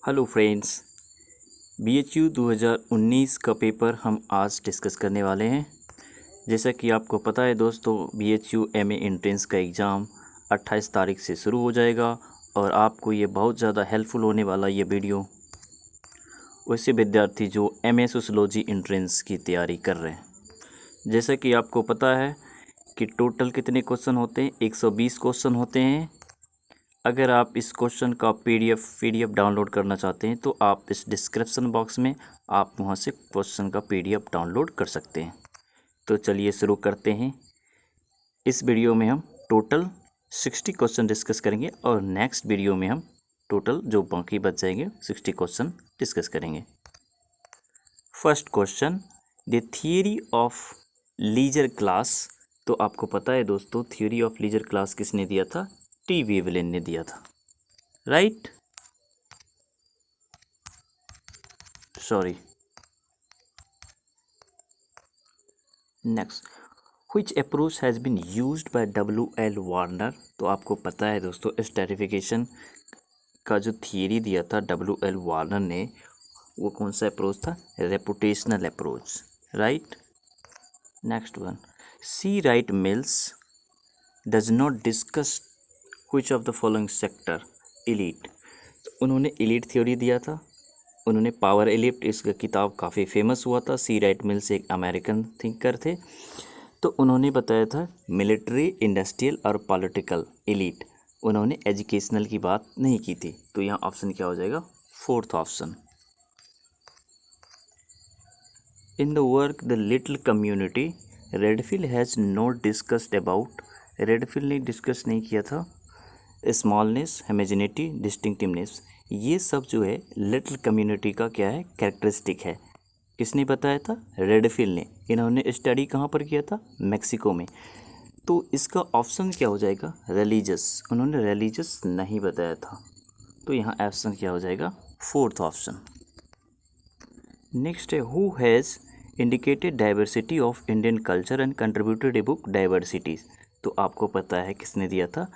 Hello friends, BHU 2019 का paper हम आज डिस्कस करने वाले हैं। जैसा कि आपको पता है दोस्तों, BHU MA एंट्रेंस का एग्ज़ाम 28 तारीख से शुरू हो जाएगा और आपको ये बहुत ज़्यादा हेल्पफुल होने वाला ये वीडियो वैसे विद्यार्थी जो MA सोशियोलॉजी एंट्रेंस की तैयारी कर रहे हैं। जैसा कि आपको पता है कि टोटल कितने क्वेश्चन होते हैं, 120 क्वेश्चन होते हैं। अगर आप इस क्वेश्चन का पीडीएफ डाउनलोड करना चाहते हैं तो आप इस डिस्क्रिप्शन बॉक्स में आप वहां से क्वेश्चन का पीडीएफ डाउनलोड कर सकते हैं। तो चलिए शुरू करते हैं। इस वीडियो में हम टोटल 60 क्वेश्चन डिस्कस करेंगे और नेक्स्ट वीडियो में हम टोटल जो बाकी बच जाएंगे 60 क्वेश्चन डिस्कस करेंगे। First question, the theory of leisure class. तो आपको पता है दोस्तों, थ्योरी ऑफ लीजर क्लास किसने दिया था? टी वेवलेन ने दिया था, right? Sorry. Next, which approach has been used by WL Warner. तो आपको पता है दोस्तों, स्टैटिफिकेशन का जो थियरी दिया था WL वार्नर ने, वो कौन सा अप्रोच था? Reputational approach, right? Next one, C. Wright Mills does not discuss which of the following sector elite. उन्होंने एलीट थ्योरी दिया था। उन्होंने पावर एलिप्ट, इसका किताब काफ़ी फेमस हुआ था। C. Wright Mills एक अमेरिकन थिंकर थे। तो उन्होंने बताया था मिलिट्री, इंडस्ट्रियल और पॉलिटिकल एलीट। उन्होंने एजुकेशनल की बात नहीं की थी। तो यहाँ ऑप्शन क्या हो जाएगा? Fourth option. In the work the little community, Redfield has not discussed about. Redfield ने डिस्कस नहीं किया था स्मॉलनेस, हेमेजिनिटी, डिस्टिंक्टिवनेस। ये सब जो है लिटिल कम्युनिटी का क्या है? कैरेक्टरिस्टिक है। किसने बताया था? रेडफिल ने। इन्होंने स्टडी कहाँ पर किया था? मेक्सिको में। तो इसका ऑप्शन क्या हो जाएगा? रिलीजियस। उन्होंने रिलीजियस नहीं बताया था। तो यहाँ ऑप्शन क्या हो जाएगा? Fourth option. नेक्स्ट है, who has indicated diversity of Indian culture and contributed a book diversities. तो आपको पता है किसने दिया था?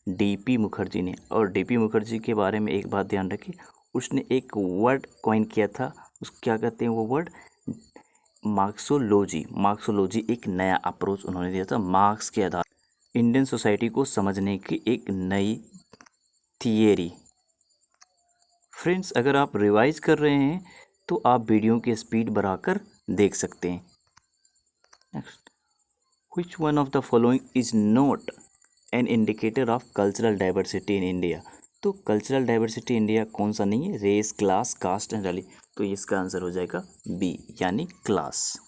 DP मुखर्जी ने। और DP मुखर्जी के बारे में एक बात ध्यान रखिए, उसने एक वर्ड कॉइन किया था। उस क्या कहते हैं वो वर्ड? मार्क्सोलॉजी। मार्क्सोलॉजी एक नया अप्रोच उन्होंने दिया था। मार्क्स के आधार इंडियन सोसाइटी को समझने की एक नई थियरी। फ्रेंड्स, अगर आप रिवाइज कर रहे हैं तो आप वीडियो की स्पीड बढ़ाकर देख सकते हैं। Next, which one of the following is not an indicator of cultural diversity in India. तो कल्चरल डाइवर्सिटी इंडिया कौन सा नहीं है? Race, class, caste and religion. तो इसका आंसर हो जाएगा बी, यानी क्लास।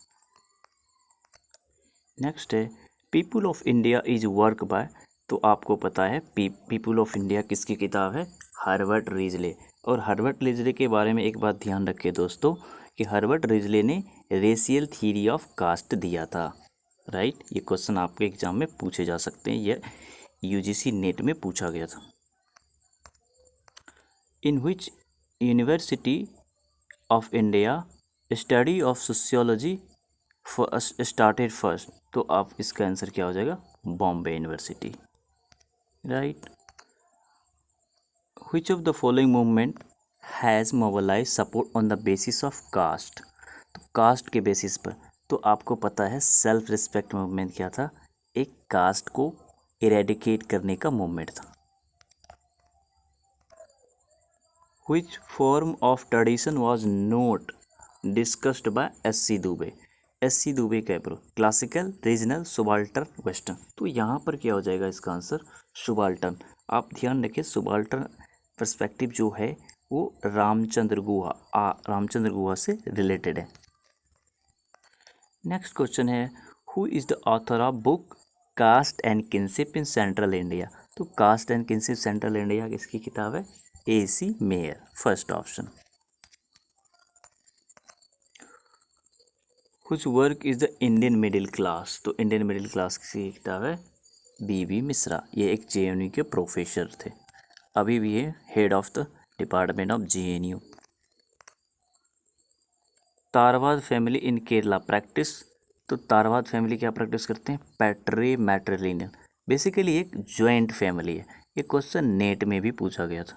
नेक्स्ट है, people of India is work by. तो आपको पता है पीपुल ऑफ इंडिया किसकी किताब है? Herbert Risley. और हर्बर्ट रिजले के बारे में एक बात ध्यान रखिए दोस्तों, कि हर्बर्ट रिजले ने रेशियल थ्योरी ऑफ कास्ट दिया था, राइट? ये क्वेश्चन आपके एग्जाम में पूछे जा सकते हैं। यह UGC नेट में पूछा गया था। In which university of India study of sociology started first. तो आप इसका आंसर क्या हो जाएगा? Bombay university, right? Which of the following movement has mobilise support on the basis of caste. तो कास्ट के बेसिस पर। तो आपको पता है सेल्फ रिस्पेक्ट मूवमेंट क्या था? एक कास्ट को इरेडिकेट करने का मूवमेंट था। Which form of tradition was not discussed bye SC Dubey. SC Dubey का अप्रोच क्लासिकल, रीजनल, सुबाल्टर्न, वेस्टर्न। तो यहाँ पर क्या हो जाएगा इसका आंसर? सुबाल्टर्न। आप ध्यान रखिए, सुबाल्टर्न पर्सपेक्टिव जो है वो रामचंद्र गुहा से रिलेटेड है। नेक्स्ट क्वेश्चन है, who is the author of book caste and kinship in central India. तो caste and kinship central India किसकी किताब है? AC Mayer, first option. कुछ work is the Indian middle class. तो इंडियन मिडिल क्लास की किताब है BB मिश्रा। ये एक JNU के प्रोफेसर थे, अभी भी ये head of the department of JNU। Tharavad family in Kerala practice. तो तारवाद फैमिली क्या प्रैक्टिस करते हैं? Patri matrilineal. बेसिकली एक ज्वाइंट फैमिली है। ये क्वेश्चन नेट में भी पूछा गया था।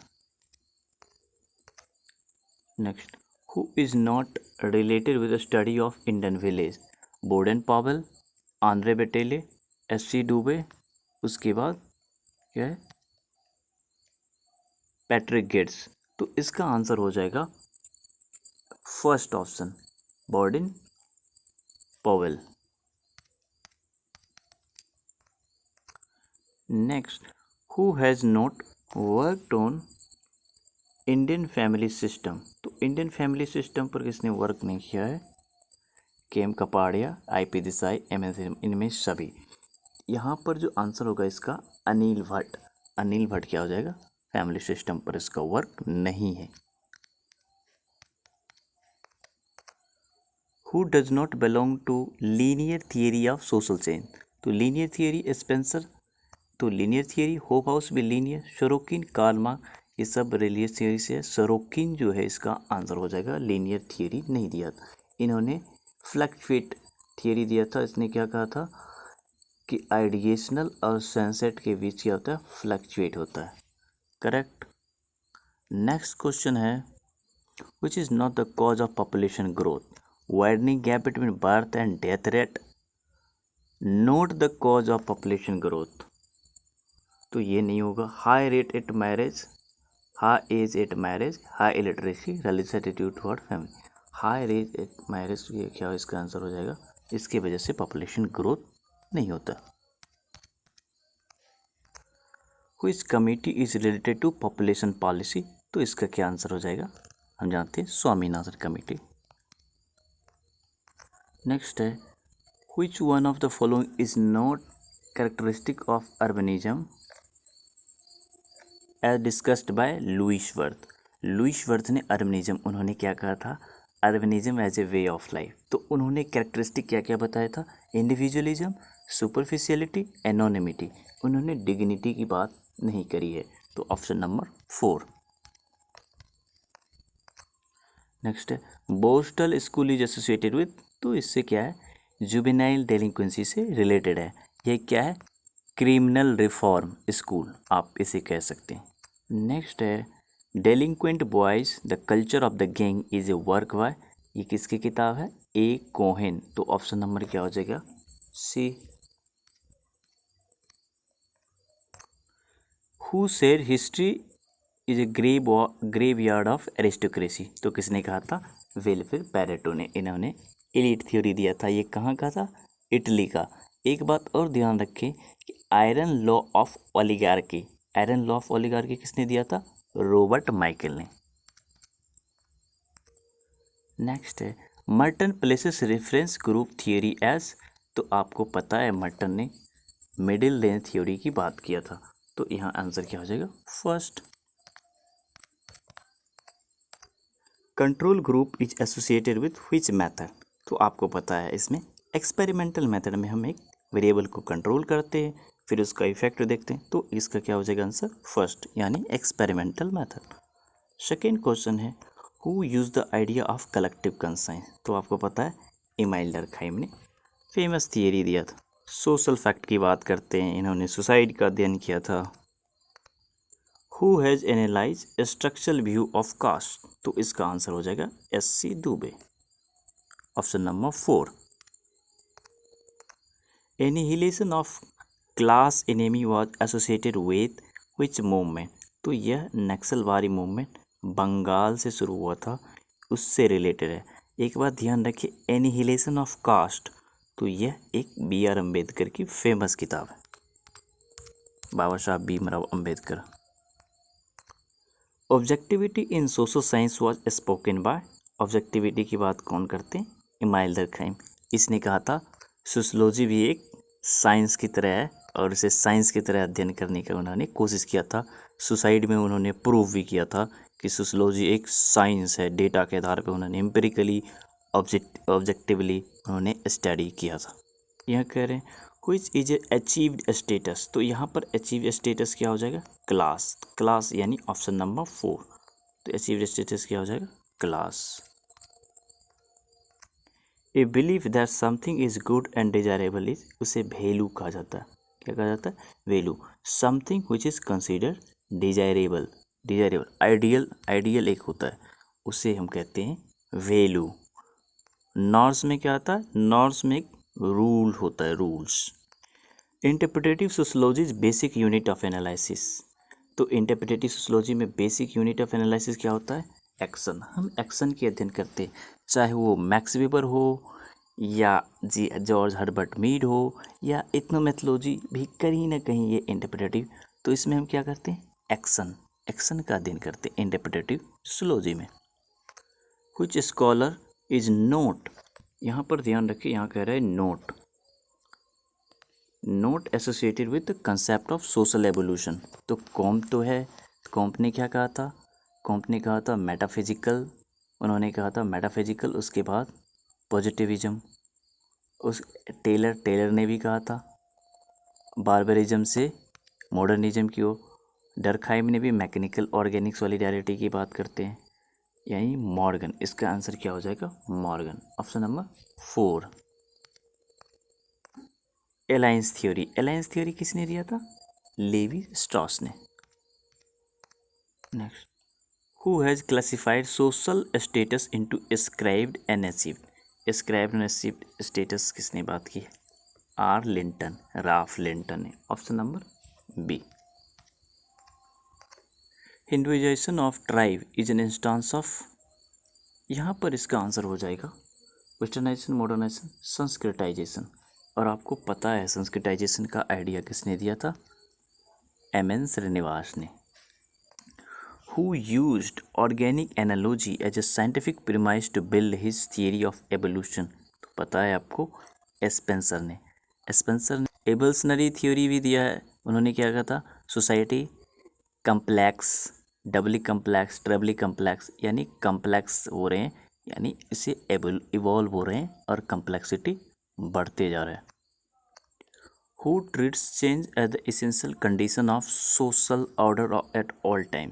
Next, who is not related with the study of Indian village? Baden Powell, Andre Beteille, S C. Dube, उसके बाद क्या है, पैट्रिक गेट्स। तो इसका आंसर हो जाएगा first option, Baden Powell. Next, who has not worked on Indian family system? तो Indian family system पर किसने वर्क नहीं किया है? K M. Kapadia, I P. Desai, M S. इनमें सभी। यहाँ पर जो आंसर होगा इसका अनिल भट्ट। अनिल भट्ट क्या हो जाएगा? फैमिली सिस्टम पर इसका वर्क नहीं है। Who does not belong to linear theory of social change? तो लीनियर थियरी स्पेंसर, तो लीनियर थियरी, होप हाउस भी लीनियर, सोरोकिन, कार्ल मार्क्स, ये सब रिलीजियस थियरी से है। सोरोकिन जो है इसका आंसर हो जाएगा, लीनियर थियरी नहीं दिया था। इन्होंने फ्लक्चुएट थियरी दिया था। इसने क्या कहा था कि आइडिएशनल और सनसेट के बीच क्या होता है? फ्लक्चुएट होता है। करेक्ट। नेक्स्ट क्वेश्चन है, which is not the cause of population growth? Widening gap between birth and death rate, not the cause of population growth. तो ये नहीं होगा। High rate at marriage, high age at marriage, high illiteracy, religious attitude toward family. High rate at marriage, ये क्या इसका answer हो जाएगा? इसकी वजह से पॉपुलेशन ग्रोथ नहीं होता। Which committee is related to population policy? तो इसका क्या आंसर हो जाएगा? हम जानते हैं स्वामीनाथन कमेटी। नेक्स्ट है, which one of the following is not characteristic of urbanism as discussed by Louis Wirth? Louis Wirth ने अर्बनिज्म, उन्होंने क्या कहा था? Urbanism as a way of life. तो उन्होंने कैरेक्टरिस्टिक क्या क्या बताया था? Individualism, superficiality, anonymity. उन्होंने डिग्निटी की बात नहीं करी है। तो ऑप्शन नंबर 4। नेक्स्ट है, borstal school is associated with, तो इससे क्या है? जुवेनाइल डेलिंक्वेंसी से रिलेटेड है। ये क्या है? क्रिमिनल रिफॉर्म स्कूल, आप इसे कह सकते हैं। नेक्स्ट है, delinquent boys the culture of the gang is a work by, ये किसकी किताब है? A Cohen. तो ऑप्शन नंबर क्या हो जाएगा? C. Who said history is a graveyard of aristocracy? तो किसने कहा था? विल्फ्रेड पैरेटो ने। इन्होंने एलीट थ्योरी दिया था। ये कहाँ का था? इटली का। एक बात और ध्यान रखें कि iron law of oligarchy, iron law of oligarchy किसने दिया था? रॉबर्ट माइकल ने। नेक्स्ट है, Merton places reference group theory as, तो आपको पता है मर्टन ने मिडिल लेंथ थ्योरी की बात किया था। तो यहाँ आंसर क्या हो जाएगा? First. Control group is associated with which method? तो आपको पता है इसमें एक्सपेरिमेंटल मेथड में हम एक वेरिएबल को कंट्रोल करते हैं, फिर उसका इफेक्ट देखते हैं। तो इसका क्या हो जाएगा आंसर? फर्स्ट, यानी एक्सपेरिमेंटल मेथड। सेकेंड क्वेश्चन है, who use the idea of collective conscience? तो आपको पता है इमाइल डर्कहाइम ने फेमस थियरी दिया था। सोशल फैक्ट की बात करते हैं, इन्होंने सुसाइड का अध्ययन किया था। Who has analyse structural view of caste? तो इसका आंसर हो जाएगा S C. Dube, option number 4। Annihilation of class enemy was associated with which movement? तो यह नक्सलवादी मूवमेंट बंगाल से शुरू हुआ था, उससे रिलेटेड है। एक बात ध्यान रखिए, एनिहिलेशन ऑफ कास्ट, तो यह एक B.R. अम्बेडकर की फेमस किताब है, बाबा Saheb Bhimrao Ambedkar. Objectivity in social science was spoken by, objectivity की बात कौन करते हैं? Email Durkheim. इसने कहा था सोशलॉजी भी एक साइंस की तरह है और इसे साइंस की तरह अध्ययन करने का उन्होंने कोशिश किया था। सुसाइड में उन्होंने प्रूव भी किया था कि सोशलॉजी एक साइंस है। डेटा के आधार पर उन्होंने एम्पिरिकली ऑब्जेक्टिवली उन्होंने स्टडी किया था। यह कह रहे हैं which is a achieved status, तो यहाँ पर अचीव स्टेटस क्या हो जाएगा? क्लास। क्लास यानी ऑप्शन नंबर 4। तो अचीव्ड स्टेटस क्या हो जाएगा? Class. A believe that something is good and desirable is, उसे वैल्यू कहा जाता है। क्या कहा जाता है? Value. Something which is considered desirable, desirable, ideal, ideal एक होता है, उसे हम कहते हैं वैल्यू। नॉर्म्स में क्या आता है? नॉर्म्स में एक रूल होता है, rules. Interpretive sociology is basic unit of analysis. तो इंटरप्रेटिव सोशियोलॉजी में बेसिक यूनिट ऑफ एनालिसिस क्या होता है? एक्शन। हम एक्शन की अध्ययन करते हैं, चाहे वो मैक्स वेबर हो या जॉर्ज हर्बर्ट मीड हो या इथनोमेथोलॉजी भी कहीं ना कहीं ये इंटरप्रेटिव। तो इसमें हम क्या करते हैं? एक्शन का अध्ययन करते हैं इंटरप्रेटिव सोशियोलॉजी में। व्हिच स्कॉलर इज नोट, यहाँ पर ध्यान रखिए, यहाँ कह रहा है note associated with the concept of social evolution. तो कॉम्प तो है, कॉम्प ने क्या कहा था? कॉम्प ने कहा था मेटाफिजिकल, उन्होंने कहा था मेटाफिजिकल। उसके बाद पॉजिटिविज्म, उस टेलर ने भी कहा था बार्बरिज्म से मॉडर्निज्म की ओर। डर्कहाइम ने भी मैकेनिकल ऑर्गेनिक सॉलिडारिटी की बात करते हैं, यानी मॉर्गन। इसका आंसर क्या हो जाएगा? Morgan, option number 4। Alliance theory, alliance theory किसने दिया था? लेवी स्ट्रॉस ने। Next, who has classified social status into ascribed and achieved. Ascribed and achieved status किसने बात की? आर लिंटन, राफ लिंटन ने, option number B. Hinduisation of tribe is an instance of, यहाँ पर इसका आंसर हो जाएगा वेस्टर्नाइजेशन, मॉडर्नाइजेशन, संस्कृताइजेशन। और आपको पता है संस्कृताइजेशन का आइडिया किसने दिया था? एम.एन. श्रीनिवास ने। Who used organic analogy as a scientific premise to build his theory of evolution. तो पता है आपको, स्पेंसर ने। स्पेंसर ने एवोल्यूशनरी थ्योरी भी दिया है। उन्होंने क्या कहा था? सोसाइटी कम्प्लेक्स, डबली कम्प्लेक्स, ट्रिपली कम्प्लेक्स, यानी कम्प्लेक्स हो रहे हैं, यानी इसे इवॉल्व हो रहे हैं और कम्प्लेक्सिटी बढ़ते जा रहा है। Who treats change as the essential condition of social order at all time.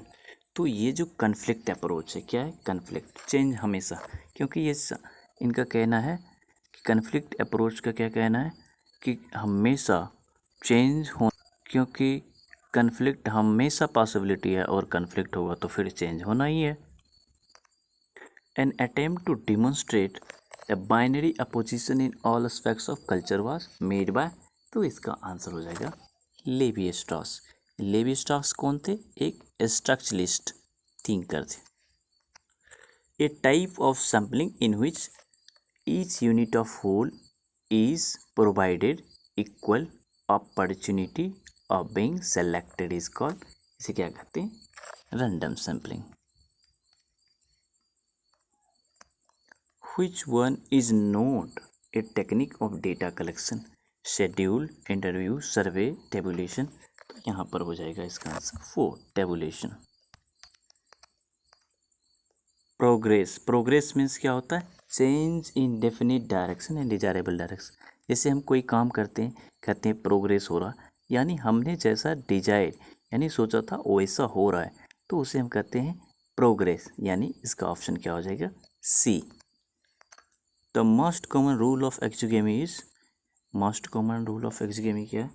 तो ये जो कन्फ्लिक्ट अप्रोच है, क्या है? कन्फ्लिक्ट, चेंज हमेशा, क्योंकि ये इनका कहना है कि कन्फ्लिक्ट अप्रोच का क्या कहना है कि हमेशा चेंज हो, क्योंकि कन्फ्लिक्ट हमेशा पॉसिबिलिटी है और कन्फ्लिक्ट होगा तो फिर चेंज होना ही है। An attempt to demonstrate a binary opposition in all aspects of culture was made by. तो इसका आंसर हो जाएगा लेवी स्ट्रॉस। लेवी स्ट्रॉस कौन थे? एक स्ट्रक्चरलिस्ट थिंकर थे। A type of sampling in which each unit of whole is provided equal opportunity of being selected is called, इसे क्या कहते हैं? Random sampling. Which one is not a technique of data collection, schedule, interview, survey, tabulation. तो यहाँ पर हो जाएगा इसका answer 4, tabulation. Progress, progress means क्या होता है? Change in definite direction and desirable direction. जैसे हम कोई काम करते हैं, कहते हैं प्रोग्रेस हो रहा, यानी हमने जैसा डिजायर यानी सोचा था वैसा हो रहा है, तो उसे हम कहते हैं प्रोग्रेस। यानी इसका ऑप्शन क्या हो जाएगा? C. The most common rule of exogamy is, most common rule of exogamy क्या है?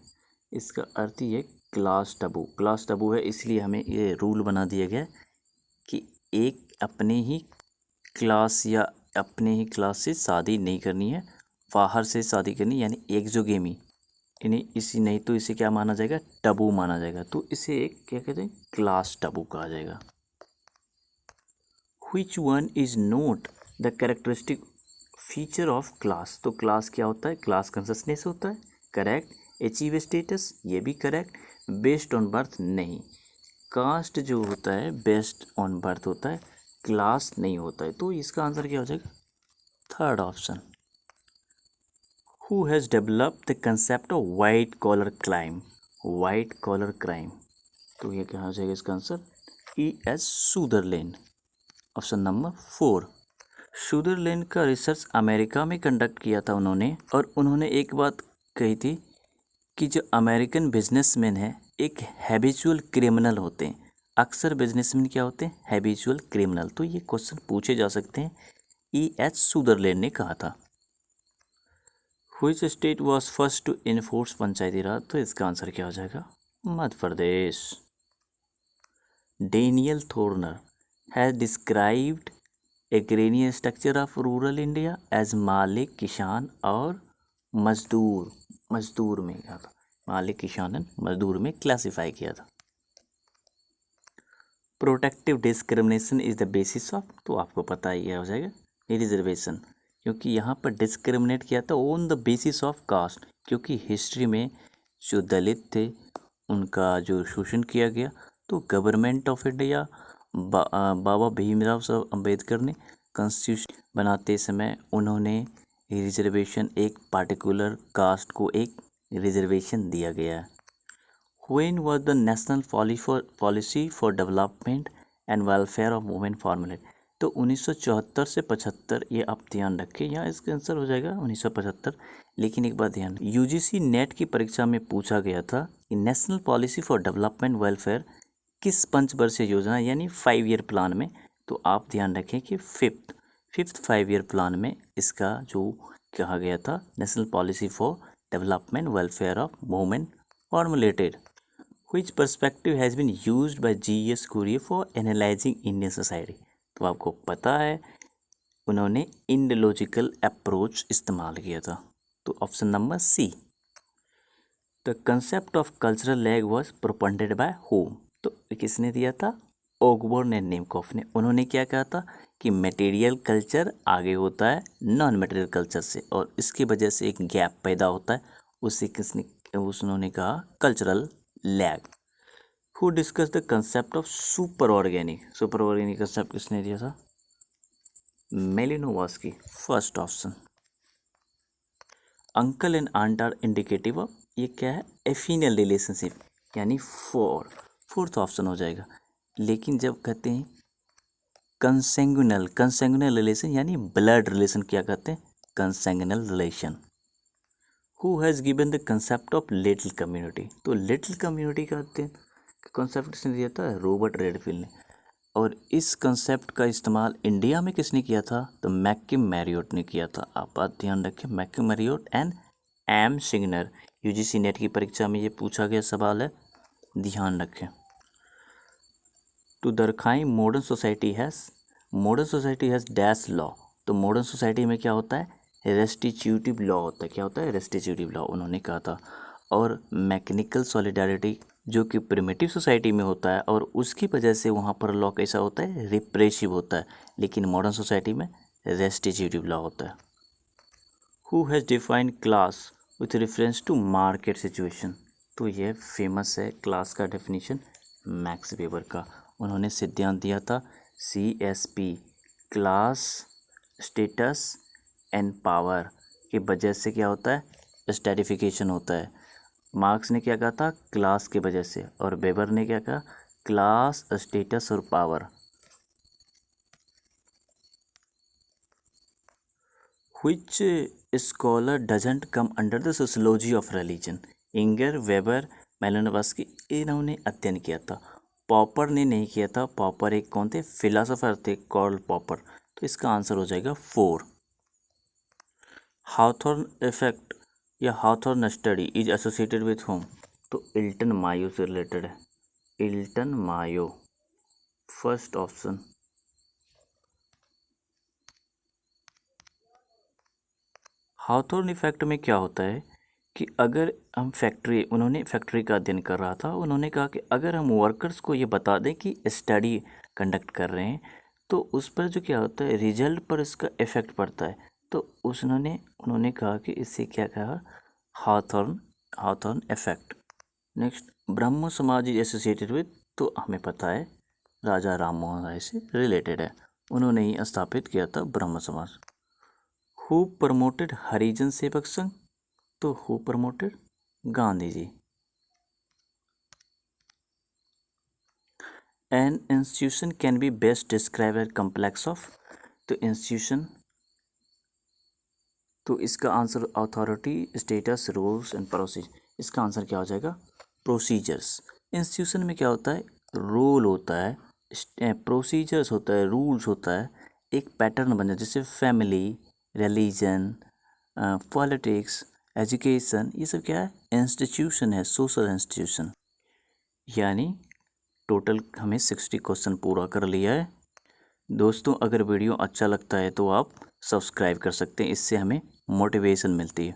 इसका अर्थ ही है क्लास टबू। क्लास टबू है, इसलिए हमें ये रूल बना दिया गया कि एक अपने ही क्लास या अपने ही क्लास से शादी नहीं करनी है, बाहर से शादी करनी, यानी एक्सोगेमी। यानी इसी, नहीं तो इसे क्या माना जाएगा? टबू माना जाएगा। तो इसे एक क्या कहते हैं? क्लास टबू कहा जाएगा। Which one is not the characteristic feature of class. तो क्लास क्या होता है? क्लास कंसिस्टेंस होता है, करेक्ट। अचीव स्टेटस, ये भी करेक्ट। बेस्ड ऑन बर्थ, नहीं। कास्ट जो होता है बेस्ड ऑन बर्थ होता है, क्लास नहीं होता है। तो इसका आंसर क्या हो जाएगा? Third option. Who has developed the concept of white collar crime, white collar crime. तो ये क्या हो जाएगा इसका answer? E.S. Sutherland, option number 4। Sutherland का रिसर्च अमेरिका में कंडक्ट किया था उन्होंने, और उन्होंने एक बात कही थी कि जो अमेरिकन बिजनेसमैन है एक हैबिचुअल क्रिमिनल होते हैं। अक्सर बिजनेसमैन क्या होते हैं? Habitual criminal. तो ये क्वेश्चन पूछे जा सकते हैं। E.H. सुदरलैंड ने कहा था। Which state was first to enforce panchayati raj. तो इसका आंसर क्या हो जाएगा? Madhya Pradesh. Daniel Thorner has described agrarian structure of rural India as malik, kisan और मजदूर में क्या था, मालिक, किसान एंड मजदूर में क्लासिफाई किया था। Protective discrimination is the basis of, तो आपको पता ही हो जाएगा रिजर्वेशन, क्योंकि यहाँ पर डिस्क्रिमिनेट किया था on the basis of caste, क्योंकि हिस्ट्री में जो दलित थे उनका जो शोषण किया गया, तो गवर्नमेंट ऑफ इंडिया बाबा भीमराव साहब अम्बेडकर ने कॉन्स्टिट्यूशन बनाते समय उन्होंने रिजर्वेशन, एक पार्टिकुलर कास्ट को एक रिजर्वेशन दिया गया है। When was the national policy for development and welfare of women formulated? तो 1974 से 75, ये आप ध्यान रखें, यहाँ इसका आंसर हो जाएगा 1975। लेकिन एक बात ध्यान, यूजीसी नेट की परीक्षा में पूछा गया था कि national policy for development welfare किस पंचवर्षीय योजना यानी 5 ईयर प्लान में, तो आप ध्यान रखें कि फिफ्थ 5 ईयर प्लान में इसका जो कहा गया था national policy for development welfare of women formulated. Which perspective has been used by G.S. Courier for analyzing Indian society? तो आपको पता है उन्होंने इंडोलॉजिकल अप्रोच इस्तेमाल किया था, तो option number C. The concept of cultural lag was propounded by whom, तो किसने दिया था, ओगबोर्न एंड नेमकॉफ ने। उन्होंने क्या कहा था कि मटेरियल कल्चर आगे होता है नॉन मटेरियल कल्चर से, और इसकी वजह से एक गैप पैदा होता है, उसे उन्होंने कहा cultural lag. Who discuss the concept of super organic concept किसने दिया था, Malinowski, first option. Uncle and aunt are indicative of, ये क्या है, एफिनियल रिलेशनशिप, यानी फोर्थ ऑप्शन हो जाएगा। लेकिन जब कहते हैं कंसेंगुनल रिलेशन यानी ब्लड रिलेशन, क्या कहते हैं, consanguineal relation. Who has given the concept of little community, तो लिटिल कम्युनिटी कहते हैं कॉन्सेप्ट किसने दिया था, रॉबर्ट रेडफील्ड ने। और इस कंसेप्ट का इस्तेमाल इंडिया में किसने किया था, तो मैकिम मैरियोट ने किया था। आप बात ध्यान रखें, मैकिम मैरियोट एंड एम सिग्नर। यूजीसी नेट की परीक्षा में ये पूछा गया सवाल है, ध्यान रखें। To Durkheim modern society has dash law, तो मॉडर्न सोसाइटी में क्या होता है, रेस्टिट्यूटिव लॉ होता है। क्या होता है, रेस्टिट्यूटिव लॉ, उन्होंने कहा था। और मैकेनिकल सॉलिडारिटी जो कि प्रिमिटिव सोसाइटी में होता है, और उसकी वजह से वहाँ पर लॉ कैसा होता है, रिप्रेसिव होता है, लेकिन मॉडर्न सोसाइटी में रेस्टिट्यूटिव लॉ होता है। Who has defined class with reference to market situation, तो यह फेमस है क्लास का डेफिनेशन, मैक्स वेबर का। उन्होंने सिद्धांत दिया था CSP, class status and power की वजह से क्या होता है, स्ट्रैटिफिकेशन होता है। मार्क्स ने क्या कहा था, क्लास की वजह से, और वेबर ने क्या कहा, क्लास स्टेटस और power. Which scholar doesn't come under the sociology of religion, Yinger, Weber, Malinowski, इन्होंने अध्ययन किया था। पॉपर ने नहीं किया था, पॉपर एक कौन थे, फिलोसोफर थे, कार्ल पॉपर। तो इसका आंसर हो जाएगा 4। हाउथॉर्न इफेक्ट या Hawthorne study is associated with whom, तो इल्टन मायो से रिलेटेड है, Elton Mayo, first option. Hawthorne effect में क्या होता है कि अगर हम उन्होंने फैक्ट्री का अध्ययन कर रहा था, उन्होंने कहा कि अगर हम वर्कर्स को ये बता दें कि स्टडी कंडक्ट कर रहे हैं, तो उस पर जो क्या होता है, रिजल्ट पर इसका इफेक्ट पड़ता है। तो उन्होंने कहा कि इससे क्या कहा, हाउथॉर्न इफेक्ट। नेक्स्ट, ब्रह्म समाज इज एसोसिएटेड विथ, तो हमें पता है राजा राम मोहन राय से रिलेटेड है, उन्होंने ही स्थापित किया था ब्रह्म समाज। हु प्रमोटेड हरिजन सेवक संघ, तो who promoted, Gandhi ji. An institution can be best describe as complex of, तो इंस्टीट्यूशन, तो इसका answer authority, status, rules and procedure, इसका आंसर क्या हो जाएगा, प्रोसीजर्स। इंस्टीट्यूशन में क्या होता है, रोल होता है, प्रोसीजर्स होता है, रूल्स होता है, एक पैटर्न बन जाए, जैसे फैमिली, रिलीजन, पॉलिटिक्स, एजुकेशन, ये सब क्या है, इंस्टीट्यूशन है, सोशल इंस्टीट्यूशन। यानी टोटल हमें 60 क्वेश्चन पूरा कर लिया है। दोस्तों अगर वीडियो अच्छा लगता है तो आप सब्सक्राइब कर सकते हैं, इससे हमें मोटिवेशन मिलती है।